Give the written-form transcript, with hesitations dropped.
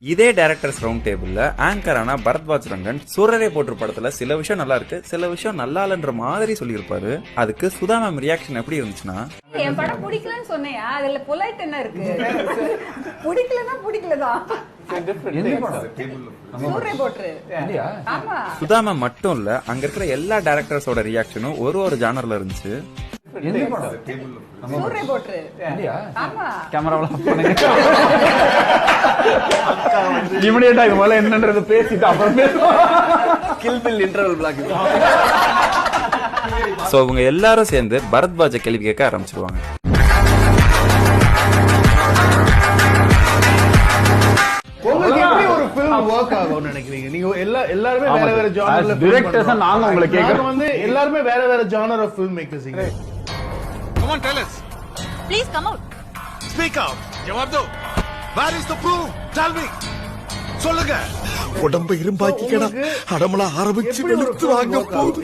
இதே directors round டேபிள்ல ஆங்கரான பரத்வாஜ் ரங்கன் சூரரை போற்று படத்துல சில விஷயம் நல்லா இருக்கு, சில விஷயம் நல்லா இல்லன்ற மாதிரி சொல்லியிருப்பாரு. அதுக்கு சுதா மேம் ரியாக்ஷன் எப்படி இருந்துச்சுன்னா, என் படம் பிடிக்கலன்னு சொன்னையா, அதுல பொலைட் என்ன இருக்கு? பிடிக்கலன்னா பிடிக்கலதான். சூரரை போற்று. ஆமா. சுதா மேம் மட்டும் இல்ல, அங்க இருக்கிற எல்லா டைரக்டர்ஸோட ரியாக்ஷனும் ஒரு ஜானர்ல இருந்துச்சு. சூரரை போற்று. ஆமா. கேமராவல இமிடியேட்டா இது முதல்ல என்னன்றது பேசிட்டு அப்புறம் பேசுவோம். Kill Bill interval block. So இவங்க எல்லாரும் சேர்ந்து பரத்வாஜ கேள்வி கேட்க ஆரம்பிச்சிருவாங்க. உங்களுக்கு எப்படி ஒரு ஃபில்ம் வொர்க் ஆகும்னு நினைக்கிறீங்க? நீங்க எல்லாரும் வேற வேற ஜானர்ல டைரக்டர்ஸ் நாங்க உங்களுக்கு கேக்குறோம். வந்து எல்லாரும் வேற வேற genre of film makers. Come on, tell us. Please come out. Speak out. ஜவாப் தோ. Where is the proof? Tell me. சொல்லுங்க. உடம்ப இரும்பாக்கிக்கடா, அடமலா ஆரம்பிச்சு வெளுத்து வாங்க போகுது.